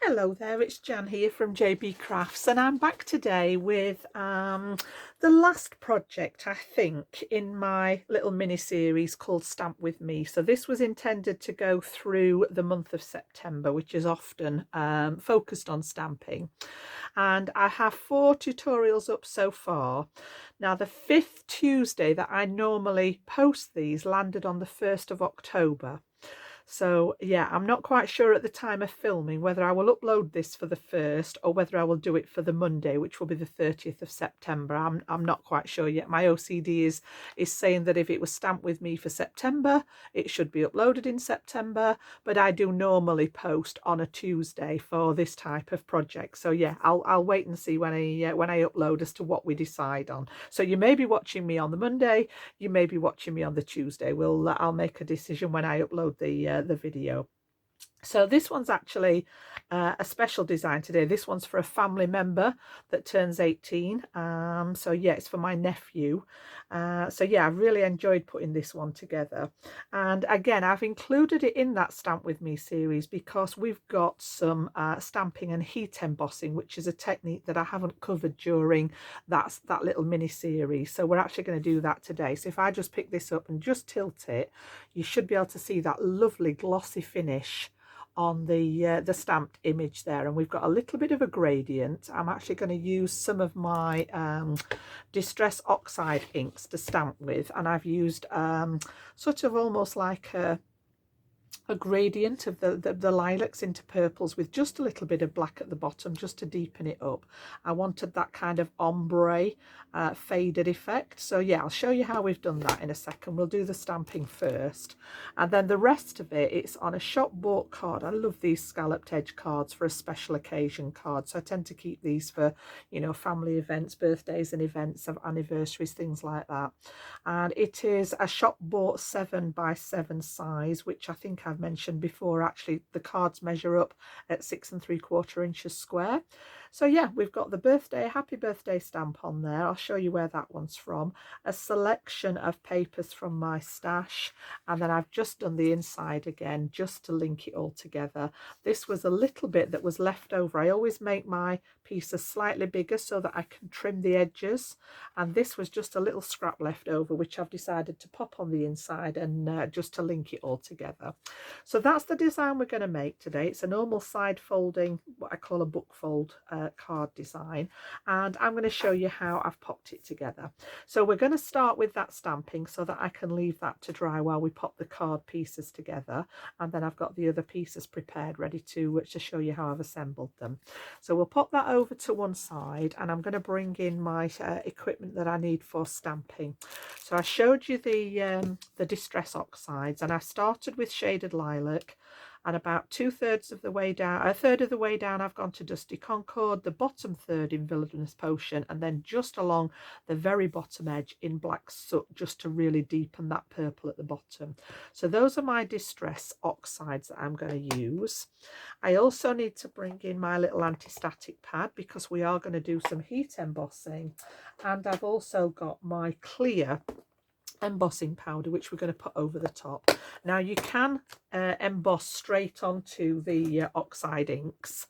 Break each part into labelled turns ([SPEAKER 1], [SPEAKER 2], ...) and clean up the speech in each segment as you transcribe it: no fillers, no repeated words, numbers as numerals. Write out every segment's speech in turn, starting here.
[SPEAKER 1] Hello there, it's Jan here from JB Crafts, and I'm back today with the last project, I think, in my little mini series called Stamp With Me. So this was intended to go through the month of September, which is often focused on stamping. And I have 4 tutorials up so far. Now, the 5th Tuesday that I normally post these landed on the 1st of October. So yeah, I'm not quite sure at the time of filming whether I will upload this for the 1st or whether I will do it for the Monday, which will be the 30th of September. I'm not quite sure yet. My OCD is saying that if it was stamped with me for September, it should be uploaded in September, but I do normally post on a Tuesday for this type of project. So yeah, I'll wait and see when I upload as to what we decide on. So you may be watching me on the Monday, you may be watching me on the Tuesday. I'll make a decision when I upload the video. So this one's actually a special design today. This one's for a family member that turns 18. So yeah, it's for my nephew. So yeah, I've really enjoyed putting this one together. And again, I've included it in that Stamp With Me series because we've got some stamping and heat embossing, which is a technique that I haven't covered during that little mini series. So we're actually going to do that today. So if I just pick this up and just tilt it, you should be able to see that lovely glossy finish on the stamped image there, and we've got a little bit of a gradient. I'm actually going to use some of my Distress Oxide inks to stamp with, and I've used sort of almost like a gradient of the lilacs into purples with just a little bit of black at the bottom just to deepen it up. I wanted that kind of ombre faded effect. So yeah, I'll show you how we've done that in a second. We'll do the stamping first, and then the rest of it, it's on a shop bought card. I love these scalloped edge cards for a special occasion card, so I tend to keep these for, you know, family events, birthdays and events, of anniversaries, things like that. And it is a shop bought 7x7 size, which I think I've mentioned before. Actually, the cards measure up at 6 3/4 inches square. So yeah, we've got the happy birthday stamp on there. I'll show you where that one's from. A selection of papers from my stash, and then I've just done the inside again just to link it all together. This was a little bit that was left over. I always make my pieces slightly bigger so that I can trim the edges, and this was just a little scrap left over, which I've decided to pop on the inside and just to link it all together. So that's the design we're going to make today. It's a normal side folding, what I call a book fold card design, and I'm going to show you how I've popped it together. So we're going to start with that stamping so that I can leave that to dry while we pop the card pieces together, and then I've got the other pieces prepared ready to show you how I've assembled them. So we'll pop that over to one side, and I'm going to bring in my equipment that I need for stamping. So I showed you the Distress Oxides, and I started with shaded lilac, and about 2/3 of the way down, a third of the way down, I've gone to Dusty Concord, the bottom third in Villainous Potion, and then just along the very bottom edge in Black Soot, just to really deepen that purple at the bottom. So those are my Distress Oxides that I'm going to use. I also need to bring in my little anti-static pad because we are going to do some heat embossing, and I've also got my clear embossing powder, which we're going to put over the top. Now you can emboss straight onto the oxide inks.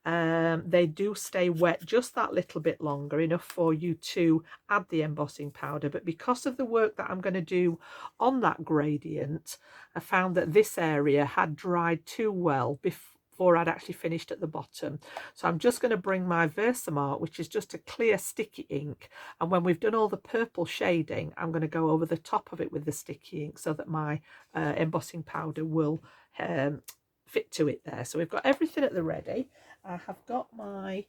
[SPEAKER 1] They do stay wet just that little bit longer, enough for you to add the embossing powder, but because of the work that I'm going to do on that gradient, I found that this area had dried too well before I'd actually finished at the bottom. So I'm just going to bring my Versamart, which is just a clear sticky ink, and when we've done all the purple shading, I'm going to go over the top of it with the sticky ink so that my embossing powder will fit to it there. So we've got everything at the ready. I have got my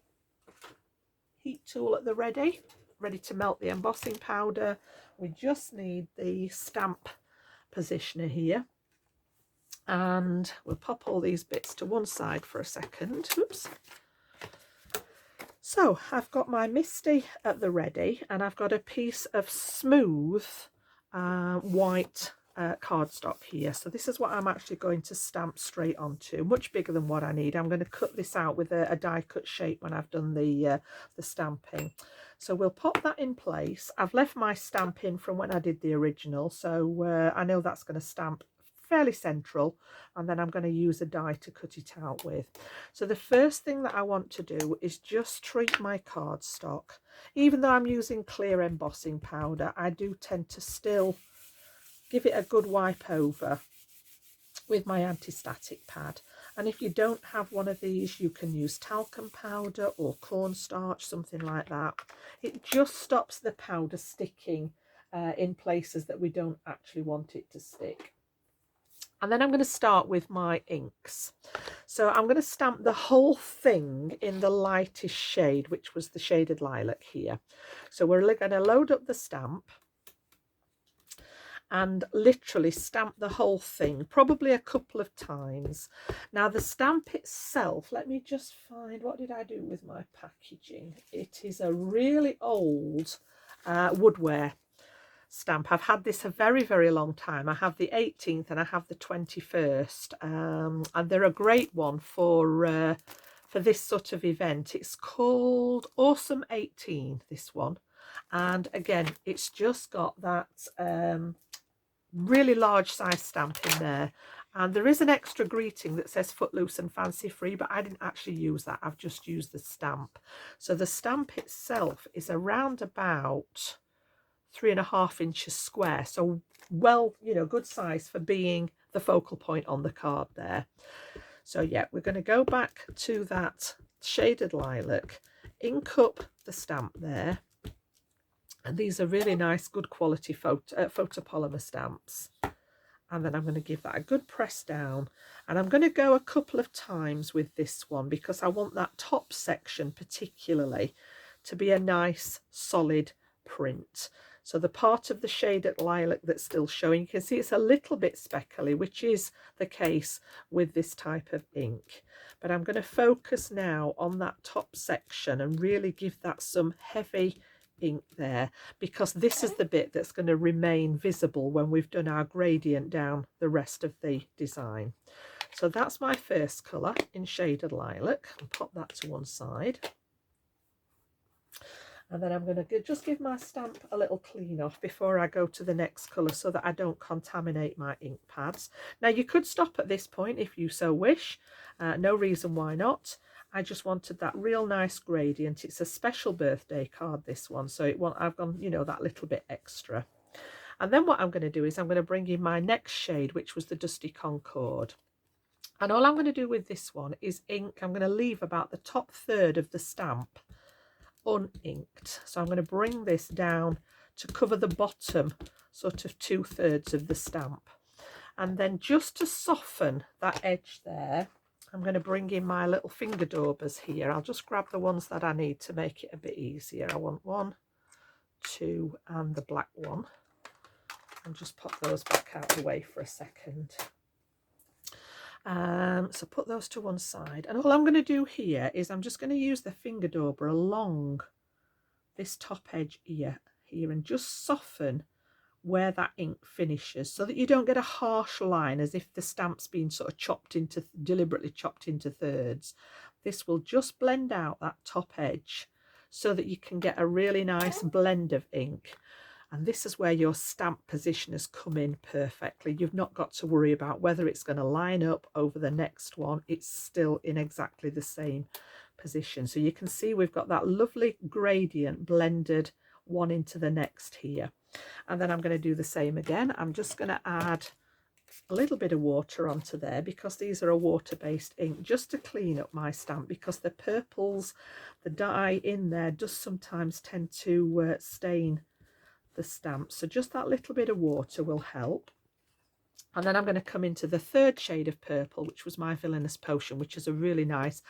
[SPEAKER 1] heat tool at the ready to melt the embossing powder. We just need the stamp positioner here, and we'll pop all these bits to one side for a second. Oops. So I've got my Misty at the ready, and I've got a piece of smooth white cardstock here. So this is what I'm actually going to stamp straight onto, much bigger than what I need. I'm going to cut this out with a die cut shape when I've done the stamping. So we'll pop that in place. I've left my stamp in from when I did the original, so I know that's going to stamp fairly central, and then I'm going to use a die to cut it out with. So the first thing that I want to do is just treat my cardstock. Even though I'm using clear embossing powder, I do tend to still give it a good wipe over with my anti-static pad. And if you don't have one of these, you can use talcum powder or cornstarch, something like that. It just stops the powder sticking in places that we don't actually want it to stick. And then I'm going to start with my inks. So I'm going to stamp the whole thing in the lightest shade, which was the shaded lilac here. So we're going to load up the stamp and literally stamp the whole thing, probably a couple of times. Now the stamp itself, let me just find, what did I do with my packaging? It is a really old woodware stamp. I've had this a very, very long time. I have the 18th and I have the 21st, and they're a great one for this sort of event. It's called Awesome 18, this one. And again, it's just got that really large size stamp in there, and there is an extra greeting that says footloose and fancy free, but I didn't actually use that. I've just used the stamp. So the stamp itself is around about 3.5 inches square, so well, you know, good size for being the focal point on the card there. So yeah, we're going to go back to that shaded lilac, ink up the stamp there. And these are really nice, good quality photopolymer stamps. And then I'm going to give that a good press down. And I'm going to go a couple of times with this one because I want that top section particularly to be a nice, solid print. So the part of the shaded lilac that's still showing, you can see it's a little bit speckly, which is the case with this type of ink. But I'm going to focus now on that top section and really give that some heavy ink there, because this is the bit that's going to remain visible when we've done our gradient down the rest of the design. So that's my first colour in shaded lilac. I'll pop that to one side. And then I'm going to just give my stamp a little clean off before I go to the next colour so that I don't contaminate my ink pads. Now you could stop at this point if you so wish, no reason why not. I just wanted that real nice gradient. It's a special birthday card, this one, so I've gone, you know, that little bit extra. And then what I'm going to do is I'm going to bring in my next shade, which was the Dusty Concord. And all I'm going to do with this one is ink. I'm going to leave about the top third of the stamp uninked. So I'm going to bring this down to cover the bottom sort of 2/3 of the stamp. And then just to soften that edge there, I'm going to bring in my little finger daubers here. I'll just grab the ones that I need to make it a bit easier. I want 1, 2, and the black one. And just pop those back out of the way for a second. So put those to one side. And all I'm going to do here is I'm just going to use the finger dauber along this top edge here and just soften where that ink finishes so that you don't get a harsh line as if the stamp's been sort of deliberately chopped into thirds. This will just blend out that top edge so that you can get a really nice blend of ink. And this is where your stamp position has come in perfectly. You've not got to worry about whether it's going to line up over the next one. It's still in exactly the same position. So you can see we've got that lovely gradient blended one into the next here. And then I'm going to do the same again. I'm just going to add a little bit of water onto there because these are a water-based ink, just to clean up my stamp, because the purples, the dye in there does sometimes tend to stain the stamp. So just that little bit of water will help. And then I'm going to come into the third shade of purple, which was my Villainous Potion, which is a really nice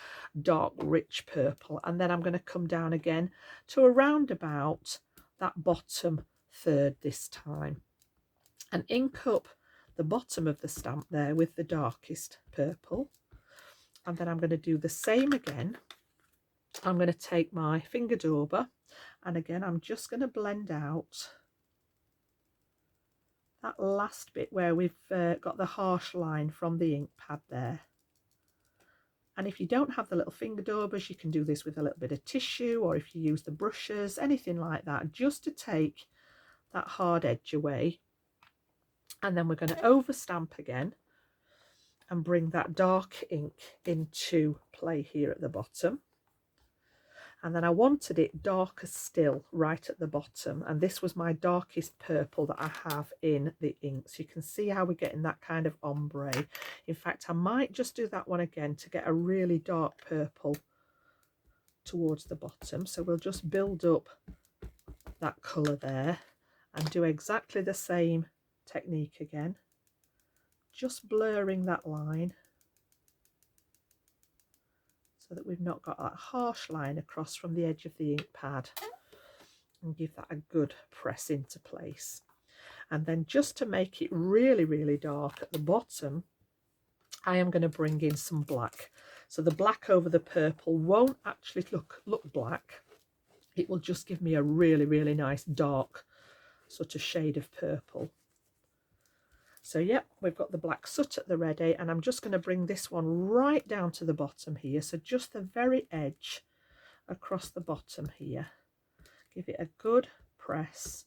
[SPEAKER 1] dark rich purple. And then I'm going to come down again to around about that bottom third this time and ink up the bottom of the stamp there with the darkest purple. And then I'm going to do the same again. I'm going to take my finger dauber and again I'm just going to blend out that last bit where we've got the harsh line from the ink pad there. And if you don't have the little finger daubers, you can do this with a little bit of tissue, or if you use the brushes, anything like that, just to take that hard edge away. And then we're going to overstamp again and bring that dark ink into play here at the bottom. And then I wanted it darker still right at the bottom, and this was my darkest purple that I have in the ink. So you can see how we're getting that kind of ombre. In fact, I might just do that one again to get a really dark purple towards the bottom. So we'll just build up that colour there and do exactly the same technique again, just blurring that line so that we've not got that harsh line across from the edge of the ink pad, and give that a good press into place. And then just to make it really, really dark at the bottom, I am going to bring in some black. So the black over the purple won't actually look black. It will just give me a really, really nice dark sort of shade of purple. So yep, we've got the black soot at the ready, and I'm just going to bring this one right down to the bottom here. So just the very edge across the bottom here. Give it a good press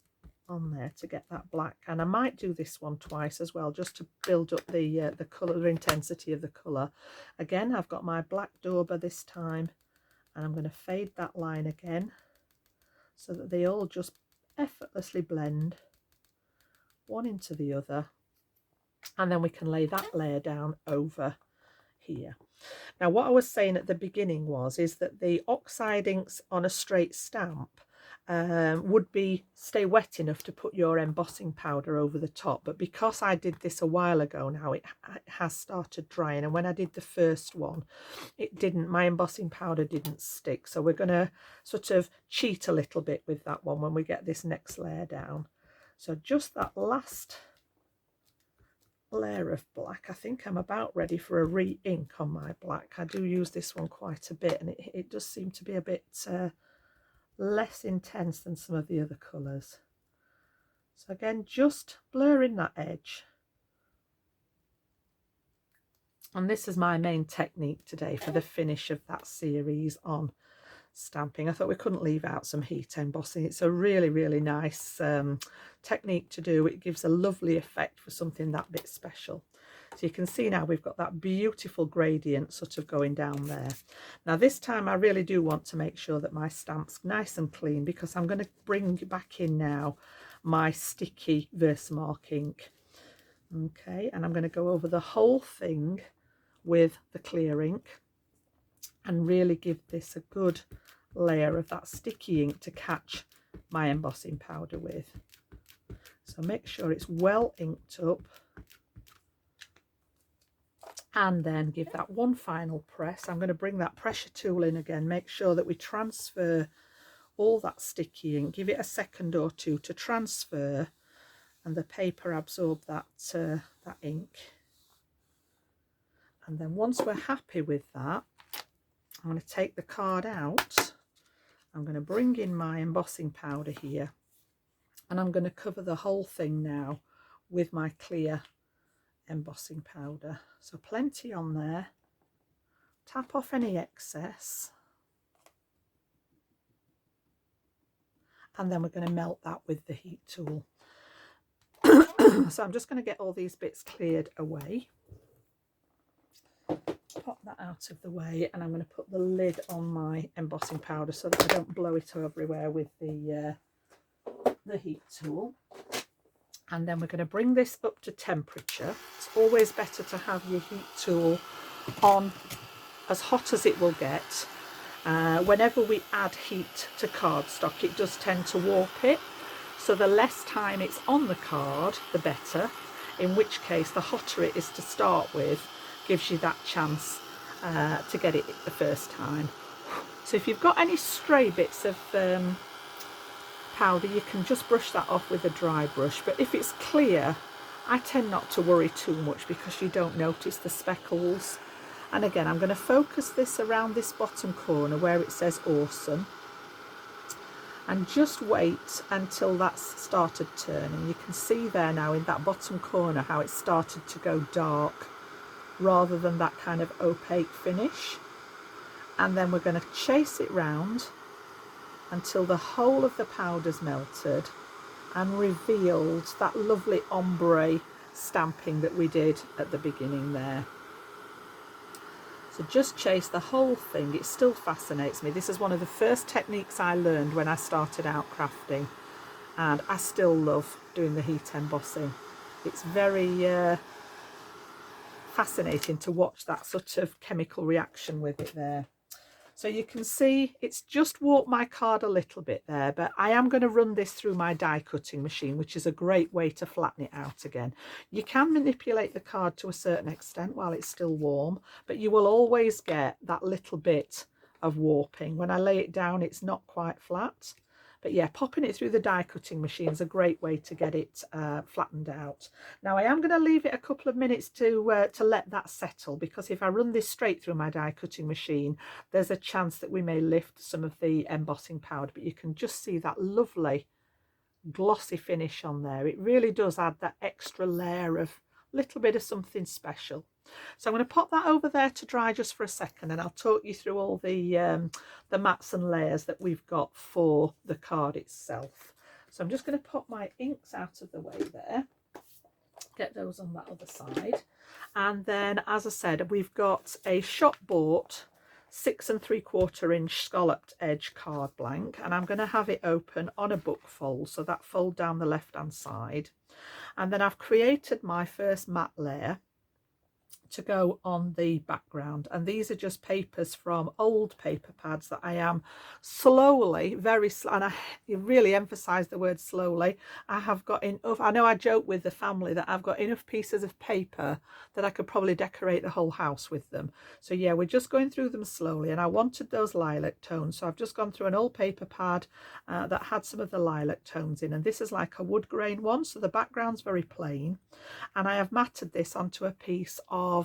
[SPEAKER 1] on there to get that black. And I might do this one twice as well, just to build up the colour intensity of the colour. Again, I've got my black dauber this time, and I'm going to fade that line again so that they all just effortlessly blend one into the other. And then we can lay that layer down over here. Now, what I was saying at the beginning is that the oxide inks on a straight stamp would stay wet enough to put your embossing powder over the top, but because I did this a while ago now, it has started drying, and when I did the first one, my embossing powder didn't stick. So we're going to sort of cheat a little bit with that one when we get this next layer down. So just that last layer of black, I think I'm about ready for a re-ink on my black. I do use this one quite a bit, and it does seem to be a bit less intense than some of the other colours. So again, just blurring that edge. And this is my main technique today for the finish of that series on stamping. I thought we couldn't leave out some heat embossing. It's a really, really nice technique to do. It gives a lovely effect for something that bit special. So you can see now we've got that beautiful gradient sort of going down there. Now this time I really do want to make sure that my stamp's nice and clean, because I'm going to bring back in now my sticky Versamark ink. Okay, and I'm going to go over the whole thing with the clear ink and really give this a good layer of that sticky ink to catch my embossing powder with. So make sure it's well inked up, and then give that one final press. I'm going to bring that pressure tool in again, make sure that we transfer all that sticky ink, give it a second or two to transfer and the paper absorb that that ink. And then once we're happy with that, I'm going to take the card out. I'm going to bring in my embossing powder here, and I'm going to cover the whole thing now with my clear embossing powder. So plenty on there. Tap off any excess, and then we're going to melt that with the heat tool. So I'm just going to get all these bits cleared away. Pop that out of the way, and I'm going to put the lid on my embossing powder so that I don't blow it everywhere with the heat tool. And then we're going to bring this up to temperature. It's always better to have your heat tool on as hot as it will get. Whenever we add heat to cardstock, it does tend to warp it. So the less time it's on the card, the better. In which case, the hotter it is to start with, gives you that chance to get it the first time. So if you've got any stray bits of powder, you can just brush that off with a dry brush. But if it's clear, I tend not to worry too much because you don't notice the speckles. And again, I'm going to focus this around this bottom corner where it says awesome, and just wait until that's started turning. You can see there now in that bottom corner how it started to go dark rather than that kind of opaque finish. And then we're going to chase it round until the whole of the powder's melted and revealed that lovely ombre stamping that we did at the beginning there. So just chase the whole thing. It still fascinates me. This is one of the first techniques I learned when I started out crafting, and I still love doing the heat embossing. It's very fascinating to watch that sort of chemical reaction with it there. So you can see it's just warped my card a little bit there, but I am going to run this through my die cutting machine, which is a great way to flatten it out again. You can manipulate the card to a certain extent while it's still warm, but you will always get that little bit of warping. When I lay it down, it's not quite flat. But yeah, popping it through the die cutting machine is a great way to get it flattened out. Now I am going to leave it a couple of minutes to let that settle, because if I run this straight through my die cutting machine, there's a chance that we may lift some of the embossing powder. But you can just see that lovely glossy finish on there. It really does add that extra layer of little bit of something special. So I'm going to pop that over there to dry just for a second, and I'll talk you through all the mats and layers that we've got for the card itself. So I'm just going to pop my inks out of the way there, get those on that other side, and then, as I said, we've got a shop bought 6 3/4 inch scalloped edge card blank, and I'm going to have it open on a book fold, so that fold down the left hand side. And then I've created my first matte layer to go on the background, and these are just papers from old paper pads that I am slowly, and I really emphasize the word slowly. I have got enough. I know I joke with the family that I've got enough pieces of paper that I could probably decorate the whole house with them. So yeah, we're just going through them slowly, and I wanted those lilac tones, so I've just gone through an old paper pad that had some of the lilac tones in, and this is like a wood grain one, so the background's very plain. And I have matted this onto a piece of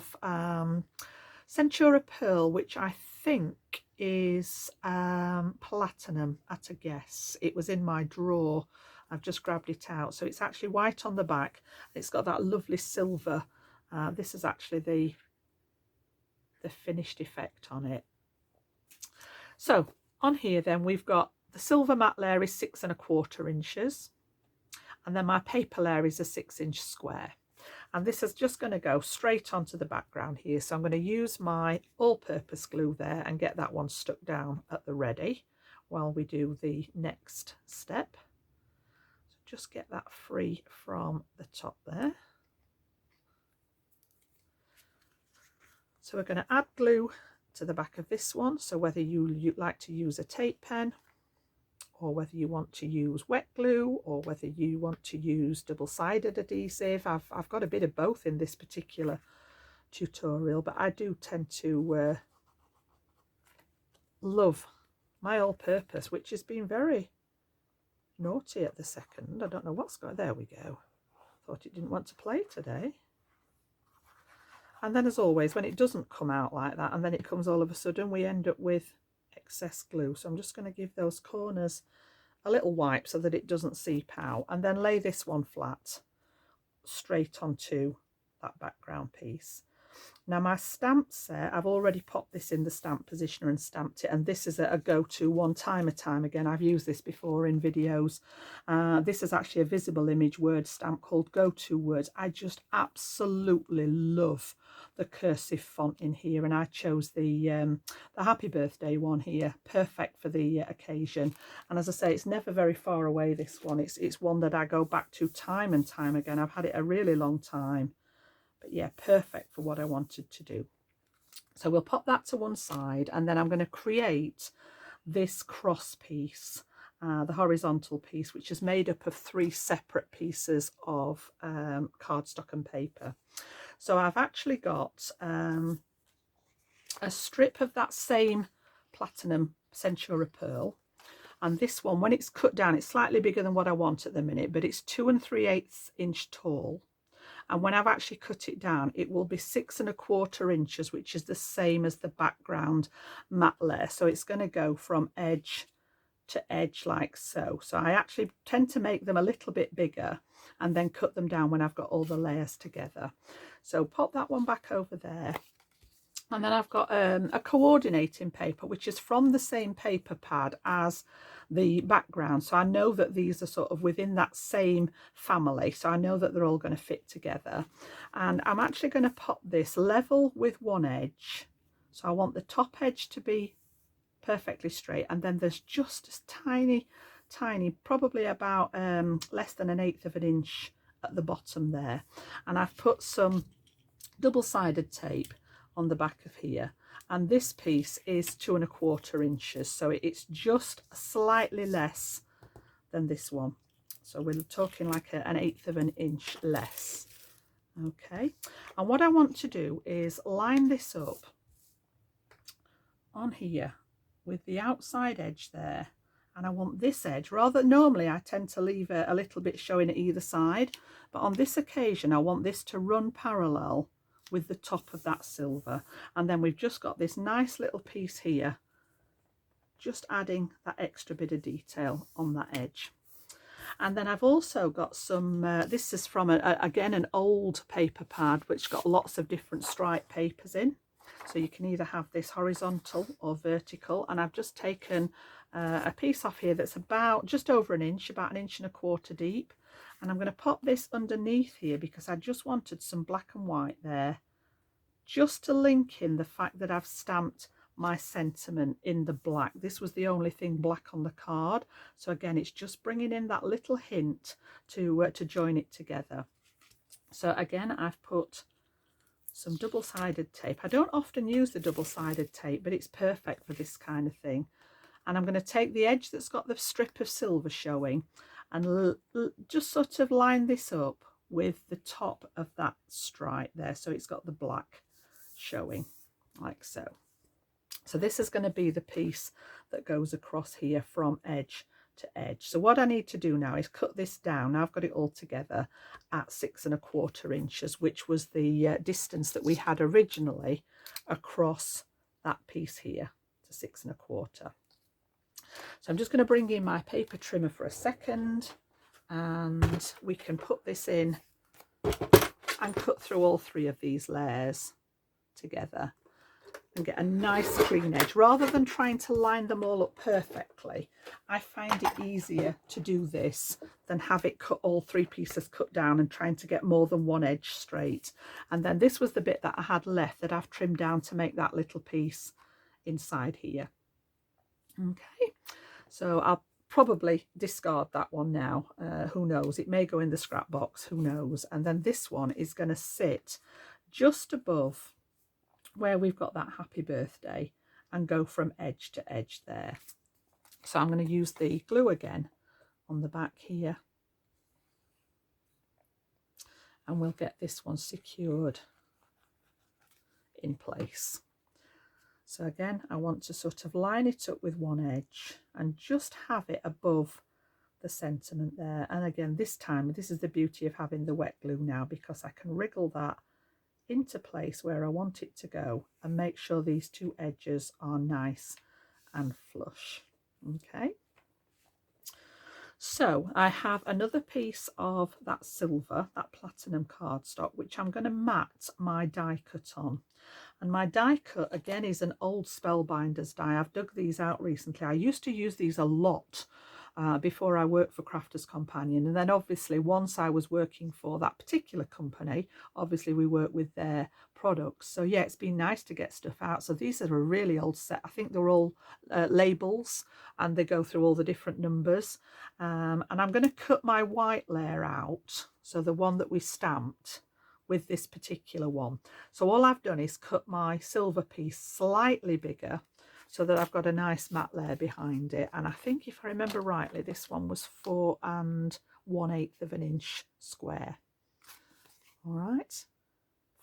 [SPEAKER 1] Centura Pearl, which I think is platinum at a guess. It was in my drawer. I've just grabbed it out. So it's actually white on the back. It's got that lovely silver. This is actually the finished effect on it. So on here then we've got the silver matte layer is 6 1/4 inches, and then my paper layer is a 6-inch square. And this is just going to go straight onto the background here. So I'm going to use my all-purpose glue there and get that one stuck down at the ready while we do the next step. So just get that free from the top there. So we're going to add glue to the back of this one. So whether you like to use a tape pen, or whether you want to use wet glue, or whether you want to use double-sided adhesive. I've got a bit of both in this particular tutorial, but I do tend to love my all-purpose, which has been very naughty at the second. I don't know what's going on. There we go. Thought it didn't want to play today. And then, as always, when it doesn't come out like that, and then it comes all of a sudden, we end up with excess glue. So I'm just going to give those corners a little wipe so that it doesn't seep out, and then lay this one flat straight onto that background piece. Now my stamp set, I've already popped this in the stamp positioner and stamped it, and this is a go-to one time again. I've used this before in videos. This is actually a visible image word stamp called Go-To Words. I just absolutely love the cursive font in here, and I chose the happy birthday one here, perfect for the occasion. And as I say, it's never very far away, this one. It's one that I go back to time and time again. I've had it a really long time. But yeah, perfect for what I wanted to do. So we'll pop that to one side, and then I'm going to create this cross piece, the horizontal piece, which is made up of 3 separate pieces of cardstock and paper. So I've actually got a strip of that same platinum Centura Pearl, and this one, when it's cut down, it's slightly bigger than what I want at the minute, but it's 2 3/8 inch tall. And when I've actually cut it down, it will be 6 1/4 inches, which is the same as the background matte layer. So it's going to go from edge to edge like so. So I actually tend to make them a little bit bigger and then cut them down when I've got all the layers together. So pop that one back over there. And then I've got a coordinating paper, which is from the same paper pad as the background. So I know that these are sort of within that same family. So I know that they're all going to fit together. And I'm actually going to pop this level with one edge. So I want the top edge to be perfectly straight. And then there's just a tiny, probably about less than 1/8 of an inch at the bottom there. And I've put some double-sided tape on the back of here, and this piece is 2 1/4 inches, so it's just slightly less than this one. So we're talking like an 1/8 of an inch less. Okay, and what I want to do is line this up on here with the outside edge there, and I want this edge, rather normally I tend to leave a little bit showing at either side, but on this occasion I want this to run parallel with the top of that silver. And then we've just got this nice little piece here, just adding that extra bit of detail on that edge. And then I've also got some, this is from, again, an old paper pad, which got lots of different stripe papers in. So you can either have this horizontal or vertical. And I've just taken a piece off here that's about just over an inch, about 1 1/4 inches deep. And I'm going to pop this underneath here because I just wanted some black and white there, just to link in the fact that I've stamped my sentiment in the black. This was the only thing black on the card. So again, it's just bringing in that little hint to join it together. So again, I've put some double-sided tape. I don't often use the double-sided tape, but it's perfect for this kind of thing. And I'm going to take the edge that's got the strip of silver showing and just sort of line this up with the top of that stripe there, so it's got the black showing like so. So this is going to be the piece that goes across here from edge to edge. So what I need to do now is cut this down. Now I've got it all together at 6 1/4 inches, which was the distance that we had originally across that piece here, to 6 1/4. So I'm just going to bring in my paper trimmer for a second, and we can put this in and cut through all 3 of these layers together and get a nice clean edge. Rather than trying to line them all up perfectly, I find it easier to do this than have it cut, all 3 pieces cut down, and trying to get more than one edge straight. And then this was the bit that I had left that I've trimmed down to make that little piece inside here. Okay, so I'll probably discard that one now. Who knows, it may go in the scrap box, who knows. And then this one is going to sit just above where we've got that happy birthday and go from edge to edge there. So I'm going to use the glue again on the back here, and we'll get this one secured in place. So again, I want to sort of line it up with one edge and just have it above the sentiment there. And again, this time, this is the beauty of having the wet glue now, because I can wriggle that into place where I want it to go and make sure these 2 edges are nice and flush. Okay, so I have another piece of that silver, that platinum cardstock, which I'm going to mat my die cut on. And my die cut again is an old Spellbinders die. I've dug these out recently. I used to use these a lot before I worked for Crafters Companion, and then obviously once I was working for that particular company, obviously we work with their products. So yeah, it's been nice to get stuff out. So these are a really old set. I think they're all labels, and they go through all the different numbers. And I'm going to cut my white layer out, so the one that we stamped, with this particular one. So all I've done is cut my silver piece slightly bigger so that I've got a nice matte layer behind it. And I think, if I remember rightly, this one was 4 1/8 of an inch square. All right,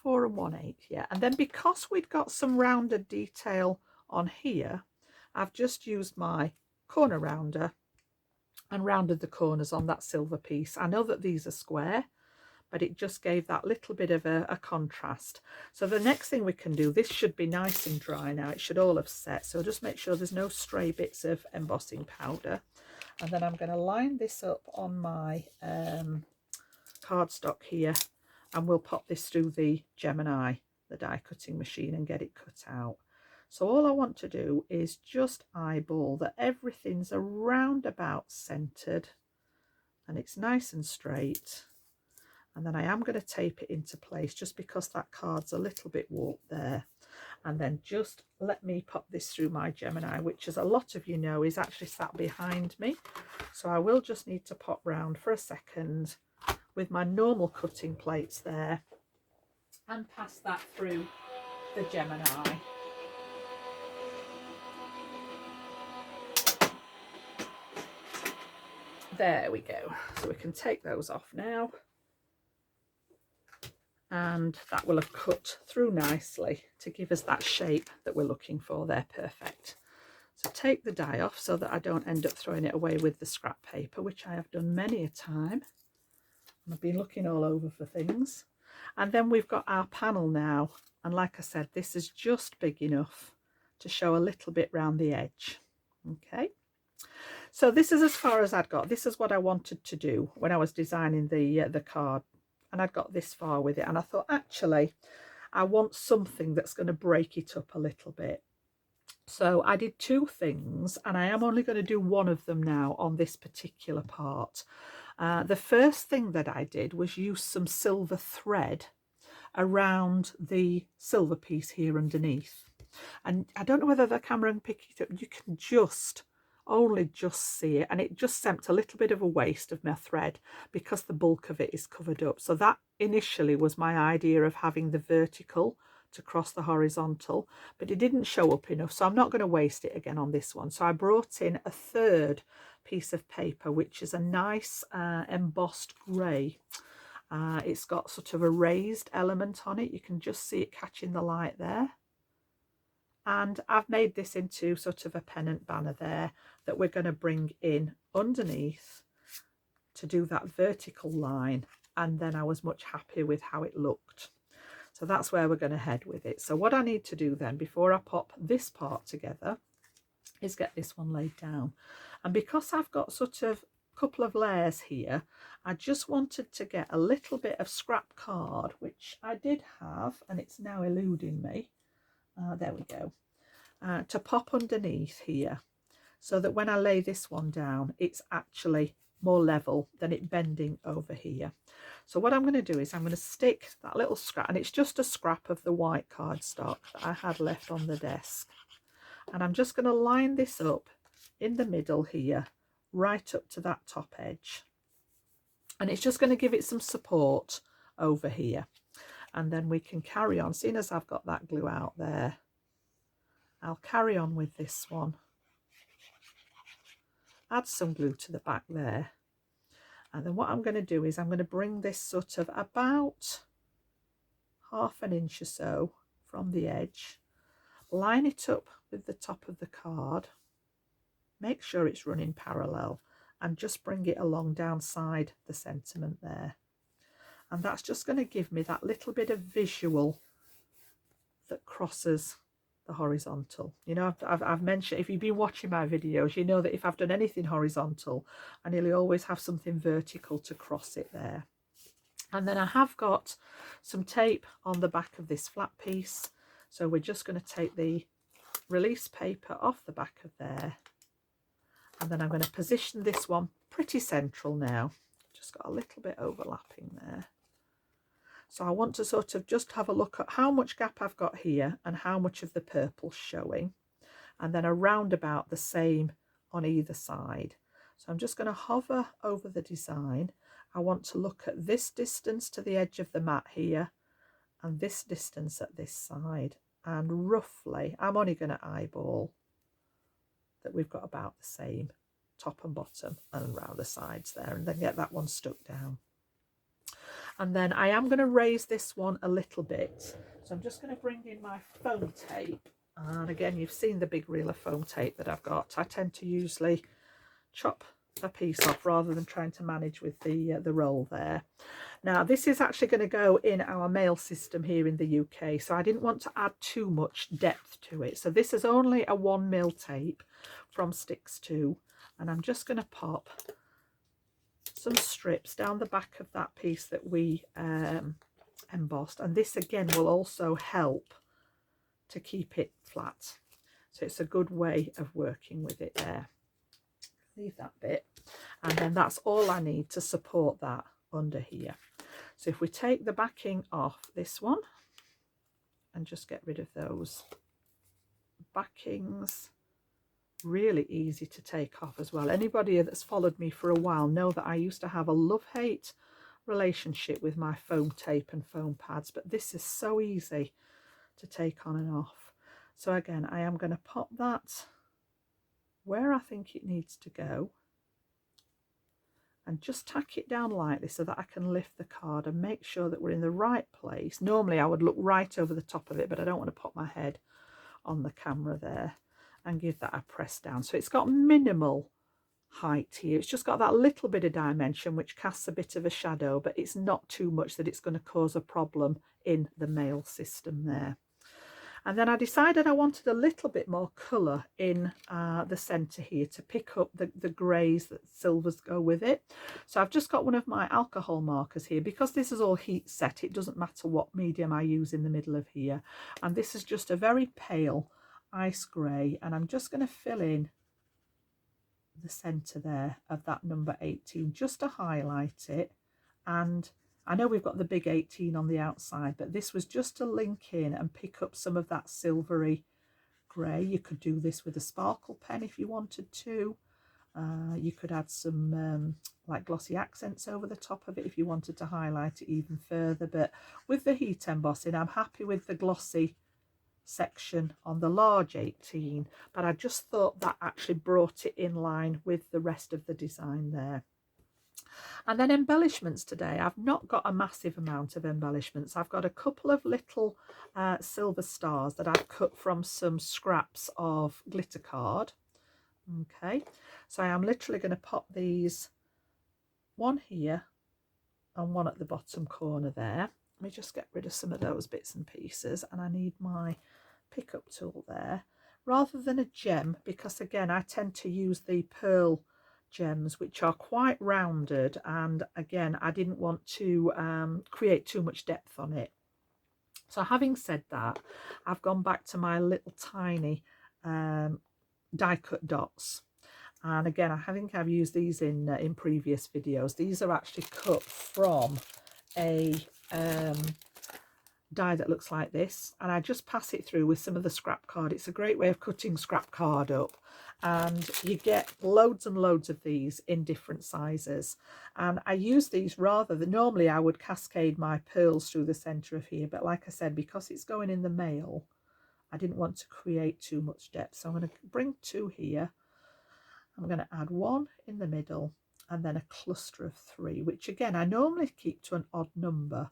[SPEAKER 1] 4 1/8, yeah. And then because we'd got some rounded detail on here, I've just used my corner rounder and rounded the corners on that silver piece. I know that these are square, but it just gave that little bit of a contrast. So the next thing we can do, this should be nice and dry now, it should all have set, so just make sure there's no stray bits of embossing powder. And then I'm going to line this up on my cardstock here, and we'll pop this through the Gemini the die cutting machine and get it cut out. So all I want to do is just eyeball that everything's around about centered and it's nice and straight. And then I am going to tape it into place just because that card's a little bit warped there. And then just let me pop this through my Gemini, which, as a lot of you know, is actually sat behind me. So I will just need to pop round for a second with my normal cutting plates there and pass that through the Gemini. There we go. So we can take those off now. And that will have cut through nicely to give us that shape that we're looking for there. Perfect. So take the die off so that I don't end up throwing it away with the scrap paper, which I have done many a time. And I've been looking all over for things. And then we've got our panel now. And like I said, this is just big enough to show a little bit round the edge. Okay. So this is as far as I'd got. This is what I wanted to do when I was designing the card. And I'd got this far with it. And I thought, actually, I want something that's going to break it up a little bit. So I did two things, and I am only going to do one of them now on this particular part. The first thing that I did was use some silver thread around the silver piece here underneath. And I don't know whether the camera can pick it up. You can only just see it, and it just sent a little bit of a waste of my thread because the bulk of it is covered up. So that initially was my idea of having the vertical to cross the horizontal, but it didn't show up enough, so I'm not going to waste it again on this one. So I brought in a third piece of paper, which is a nice embossed grey. It's got sort of a raised element on it. You can just see it catching the light there. And I've made this into sort of a pennant banner there that we're going to bring in underneath to do that vertical line. And then I was much happier with how it looked. So that's where we're going to head with it. So what I need to do then, before I pop this part together, is get this one laid down. And because I've got sort of a couple of layers here, I just wanted to get a little bit of scrap card, which I did have, and it's now eluding me. There we go. To pop underneath here, so that when I lay this one down, it's actually more level than it bending over here. So what I'm going to do is I'm going to stick that little scrap, and it's just a scrap of the white cardstock that I had left on the desk. And I'm just going to line this up in the middle here, right up to that top edge. And it's just going to give it some support over here. And then we can carry on. Seeing as I've got that glue out there, I'll carry on with this one. Add some glue to the back there. And then what I'm going to do is I'm going to bring this sort of about 1/2 inch or so from the edge. Line it up with the top of the card. Make sure it's running parallel. And just bring it along downside the sentiment there. And that's just going to give me that little bit of visual that crosses the horizontal. You know, I've mentioned, if you've been watching my videos, you know that if I've done anything horizontal, I nearly always have something vertical to cross it there. And then I have got some tape on the back of this flat piece. So we're just going to take the release paper off the back of there. And then I'm going to position this one pretty central now. Just got a little bit overlapping there. So I want to sort of just have a look at how much gap I've got here and how much of the purple's showing. And then around about the same on either side. So I'm just going to hover over the design. I want to look at this distance to the edge of the mat here and this distance at this side. And roughly, I'm only going to eyeball that we've got about the same top and bottom and around the sides there, and then get that one stuck down. And then I am going to raise this one a little bit. So I'm just going to bring in my foam tape. And again, you've seen the big reel of foam tape that I've got. I tend to usually chop a piece off rather than trying to manage with the roll there. Now, this is actually going to go in our mail system here in the UK. So I didn't want to add too much depth to it. So this is only a 1mm tape from Sticks 2. And I'm just going to pop some strips down the back of that piece that we embossed, and this again will also help to keep it flat. So it's a good way of working with it there. Leave that bit, and then that's all I need to support that under here. So if we take the backing off this one and just get rid of those backings, really easy to take off as well. Anybody that's followed me for a while know that I used to have a love-hate relationship with my foam tape and foam pads, but this is so easy to take on and off. So again, I am going to pop that where I think it needs to go and just tack it down lightly so that I can lift the card and make sure that we're in the right place. Normally I would look right over the top of it, but I don't want to pop my head on the camera there, and give that a press down. So it's got minimal height here. It's just got that little bit of dimension which casts a bit of a shadow, but it's not too much that it's going to cause a problem in the mail system there. And then I decided I wanted a little bit more colour in the centre here to pick up the greys that silvers go with it. So I've just got one of my alcohol markers here. Because this is all heat set, it doesn't matter what medium I use in the middle of here. And this is just a very pale ice grey, and I'm just going to fill in the centre there of that number 18 just to highlight it. And I know we've got the big 18 on the outside, but this was just to link in and pick up some of that silvery grey. You could do this with a sparkle pen if you wanted to. You could add some like glossy accents over the top of it if you wanted to highlight it even further. But with the heat embossing, I'm happy with the glossy section on the large 18, but I just thought that actually brought it in line with the rest of the design there. And then embellishments today, I've not got a massive amount of embellishments. I've got a couple of little silver stars that I've cut from some scraps of glitter card. Okay, so I am literally going to pop these, one here and one at the bottom corner there. Let me just get rid of some of those bits and pieces, and I need my pickup tool there rather than a gem, because again I tend to use the pearl gems which are quite rounded, and again I didn't want to create too much depth on it. So having said that, I've gone back to my little tiny die cut dots, and again I think I've used these in previous videos. These are actually cut from a die that looks like this, and I just pass it through with some of the scrap card. It's a great way of cutting scrap card up, and you get loads and loads of these in different sizes. And I use these rather than, normally I would cascade my pearls through the center of here, but like I said, because it's going in the mail, I didn't want to create too much depth. So I'm going to bring two here. I'm going to add one in the middle and then a cluster of three, which again I normally keep to an odd number,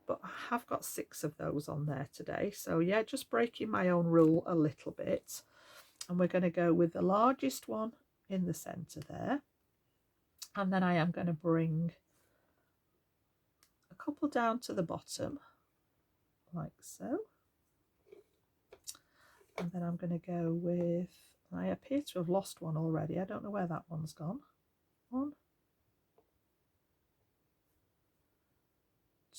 [SPEAKER 1] but I have got 6 of those on there today. So yeah, just breaking my own rule a little bit. And we're going to go with the largest one in the center there. And then I am going to bring a couple down to the bottom, like so. And then I'm going to go with, I appear to have lost one already. I don't know where that one's gone. 1,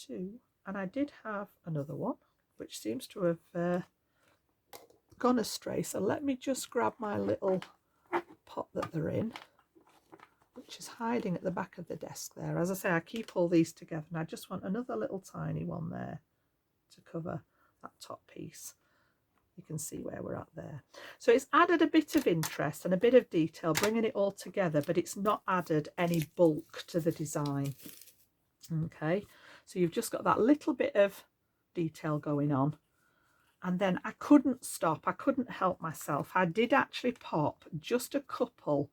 [SPEAKER 1] 2. And I did have another one, which seems to have gone astray. So let me just grab my little pot that they're in, which is hiding at the back of the desk there. As I say, I keep all these together, and I just want another little tiny one there to cover that top piece. You can see where we're at there. So it's added a bit of interest and a bit of detail, bringing it all together, but it's not added any bulk to the design. Okay. So you've just got that little bit of detail going on. And then I couldn't stop. I couldn't help myself. I did actually pop just a couple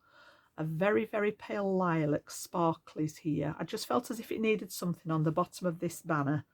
[SPEAKER 1] of very, very pale lilac sparklies here. I just felt as if it needed something on the bottom of this banner.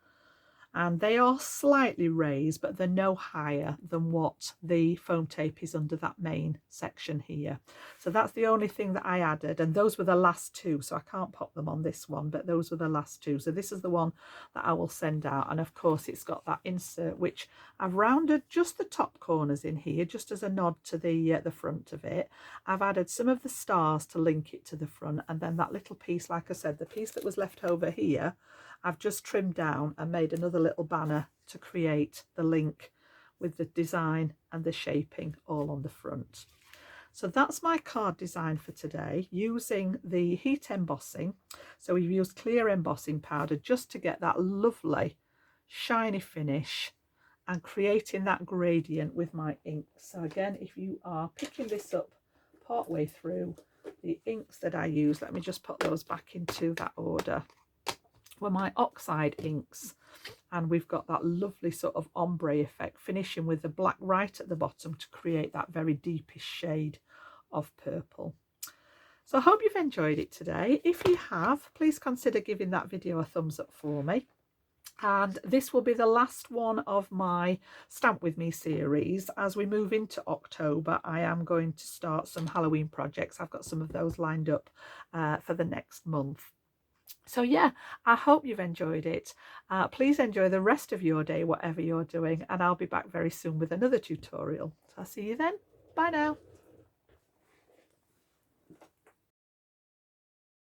[SPEAKER 1] And they are slightly raised, but they're no higher than what the foam tape is under that main section here. So that's the only thing that I added, and those were the last 2, so I can't pop them on this one, but those were the last 2. So this is the one that I will send out, and of course it's got that insert which I've rounded just the top corners in here, just as a nod to the front of it. I've added some of the stars to link it to the front, and then that little piece, like I said, the piece that was left over here, I've just trimmed down and made another little banner to create the link with the design and the shaping all on the front. So that's my card design for today, using the heat embossing. So we've used clear embossing powder just to get that lovely shiny finish and creating that gradient with my ink. So again, if you are picking this up part way through, the inks that I use, let me just put those back into that order, were my oxide inks. And we've got that lovely sort of ombre effect, finishing with the black right at the bottom to create that very deepest shade of purple. So I hope you've enjoyed it today. If you have, please consider giving that video a thumbs up for me. And this will be the last one of my Stamp With Me series. As we move into October, I am going to start some Halloween projects. I've got some of those lined up for the next month. So yeah, I hope you've enjoyed it. Please enjoy the rest of your day, whatever you're doing, and I'll be back very soon with another tutorial. So I'll see you then. Bye now.